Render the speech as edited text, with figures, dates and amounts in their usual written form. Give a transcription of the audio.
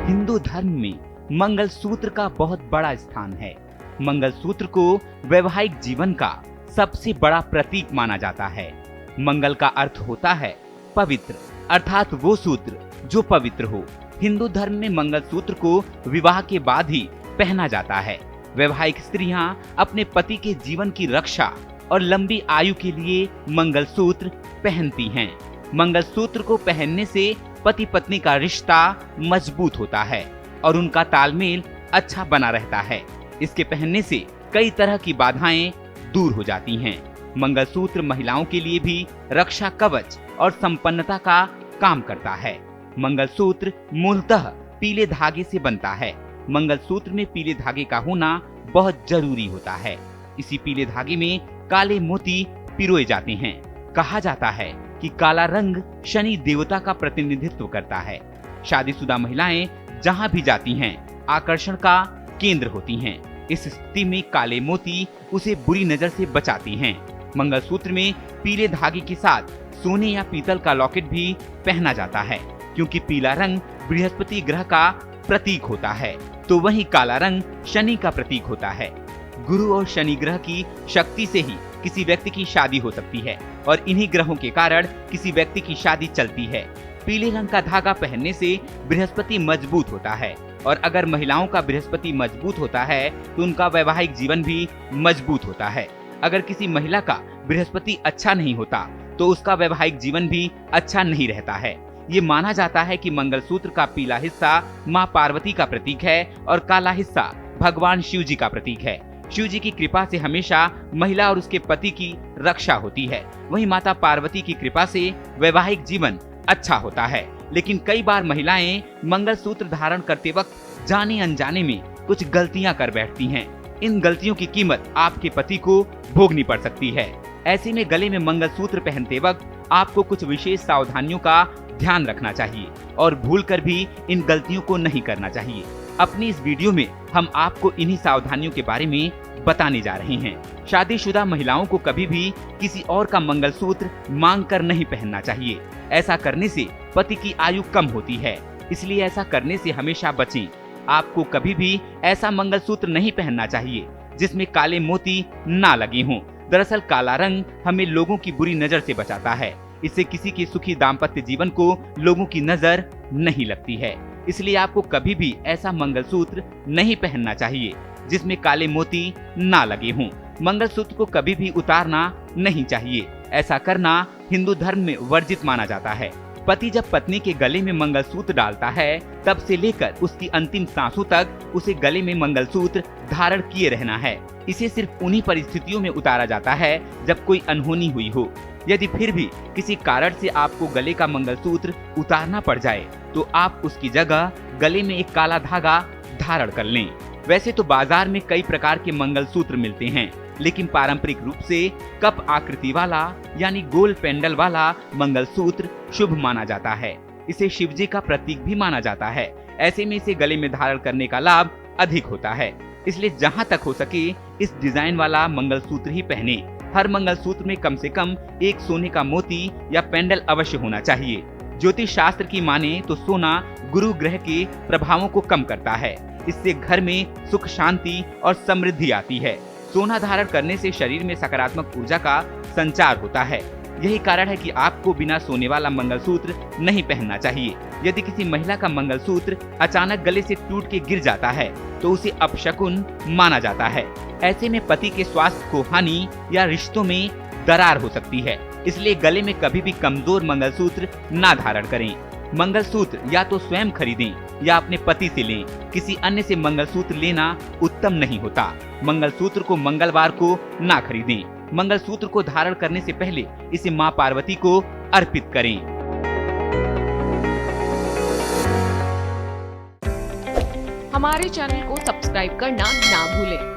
हिंदू धर्म में मंगलसूत्र का बहुत बड़ा स्थान है। मंगलसूत्र को वैवाहिक जीवन का सबसे बड़ा प्रतीक माना जाता है। मंगल का अर्थ होता है पवित्र, अर्थात वो सूत्र जो पवित्र हो। हिंदू धर्म में मंगलसूत्र को विवाह के बाद ही पहना जाता है। वैवाहिक स्त्रियां अपने पति के जीवन की रक्षा और लंबी आयु के लिए मंगलसूत्र पहनती हैं। मंगलसूत्र को पहनने से पति पत्नी का रिश्ता मजबूत होता है और उनका तालमेल अच्छा बना रहता है। इसके पहनने से कई तरह की बाधाएं दूर हो जाती हैं। मंगलसूत्र महिलाओं के लिए भी रक्षा कवच और संपन्नता का काम करता है। मंगलसूत्र मूलतः पीले धागे से बनता है। मंगलसूत्र में पीले धागे का होना बहुत जरूरी होता है। इसी पीले धागे में काले मोती पिरोए जाते हैं। कहा जाता है कि काला रंग शनि देवता का प्रतिनिधित्व करता है। शादीशुदा महिलाएं जहां भी जाती हैं, आकर्षण का केंद्र होती हैं। इस स्थिति में काले मोती उसे बुरी नजर से बचाती हैं। मंगलसूत्र में पीले धागे के साथ सोने या पीतल का लॉकेट भी पहना जाता है, क्योंकि पीला रंग बृहस्पति ग्रह का प्रतीक होता है, तो वहीं काला रंग शनि का प्रतीक होता है। गुरु और शनि ग्रह की शक्ति से ही किसी व्यक्ति की शादी हो सकती है और इन्हीं ग्रहों के कारण किसी व्यक्ति की शादी चलती है। पीले रंग का धागा पहनने से बृहस्पति मजबूत होता है और अगर महिलाओं का बृहस्पति मजबूत होता है तो उनका वैवाहिक जीवन भी मजबूत होता है। अगर किसी महिला का बृहस्पति अच्छा नहीं होता तो उसका वैवाहिक जीवन भी अच्छा नहीं रहता है। ये माना जाता है कि मंगलसूत्र का पीला हिस्सा माँ पार्वती का प्रतीक है और काला हिस्सा भगवान शिव जी का प्रतीक है। शिव जी की कृपा से हमेशा महिला और उसके पति की रक्षा होती है। वहीं माता पार्वती की कृपा से वैवाहिक जीवन अच्छा होता है। लेकिन कई बार महिलाएं मंगलसूत्र धारण करते वक्त जाने अनजाने में कुछ गलतियां कर बैठती हैं। इन गलतियों की कीमत आपके पति को भोगनी पड़ सकती है। ऐसे में गले में मंगलसूत्र पहनते वक्त आपको कुछ विशेष सावधानियों का ध्यान रखना चाहिए और भूलकर भी इन गलतियों को नहीं करना चाहिए। अपनी इस वीडियो में हम आपको इन्हीं सावधानियों के बारे में बताने जा रहे हैं। शादीशुदा महिलाओं को कभी भी किसी और का मंगलसूत्र मांग कर नहीं पहनना चाहिए। ऐसा करने से पति की आयु कम होती है, इसलिए ऐसा करने से हमेशा बचें। आपको कभी भी ऐसा मंगलसूत्र नहीं पहनना चाहिए जिसमें काले मोती ना लगे हों। दरअसल काला रंग हमें लोगों की बुरी नजर से बचाता है। इससे किसी के सुखी दाम्पत्य जीवन को लोगों की नजर नहीं लगती है। इसलिए आपको कभी भी ऐसा मंगलसूत्र नहीं पहनना चाहिए जिसमें काले मोती ना लगे हों। मंगलसूत्र को कभी भी उतारना नहीं चाहिए। ऐसा करना हिंदू धर्म में वर्जित माना जाता है। पति जब पत्नी के गले में मंगलसूत्र डालता है तब से लेकर उसकी अंतिम सांसों तक उसे गले में मंगलसूत्र धारण किए रहना है। इसे सिर्फ उन्हीं परिस्थितियों में उतारा जाता है जब कोई अनहोनी हुई हो। यदि फिर भी किसी कारण से आपको गले का मंगलसूत्र उतारना पड़ जाए तो आप उसकी जगह गले में एक काला धागा धारण कर लें। वैसे तो बाजार में कई प्रकार के मंगलसूत्र मिलते हैं, लेकिन पारंपरिक रूप से कप आकृति वाला यानी गोल पेंडल वाला मंगलसूत्र शुभ माना जाता है। इसे शिव जी का प्रतीक भी माना जाता है। ऐसे में इसे गले में धारण करने का लाभ अधिक होता है। इसलिए जहां तक हो सके इस डिजाइन वाला मंगलसूत्र ही पहने। हर मंगलसूत्र में कम से कम एक सोने का मोती या पेंडल अवश्य होना चाहिए। ज्योतिष शास्त्र की माने तो सोना गुरु ग्रह के प्रभावों को कम करता है। इससे घर में सुख शांति और समृद्धि आती है। सोना धारण करने से शरीर में सकारात्मक ऊर्जा का संचार होता है। यही कारण है कि आपको बिना सोने वाला मंगलसूत्र नहीं पहनना चाहिए। यदि किसी महिला का मंगलसूत्र अचानक गले से टूट के गिर जाता है तो उसे अपशकुन माना जाता है। ऐसे में पति के स्वास्थ्य को हानि या रिश्तों में दरार हो सकती है। इसलिए गले में कभी भी कमजोर मंगलसूत्र ना धारण करें। मंगलसूत्र या तो स्वयं खरीदें या अपने पति से लें। किसी अन्य से मंगलसूत्र लेना उत्तम नहीं होता। मंगलसूत्र को मंगलवार को ना खरीदें। मंगलसूत्र को धारण करने से पहले इसे मां पार्वती को अर्पित करें। हमारे चैनल को सब्सक्राइब करना ना भूलें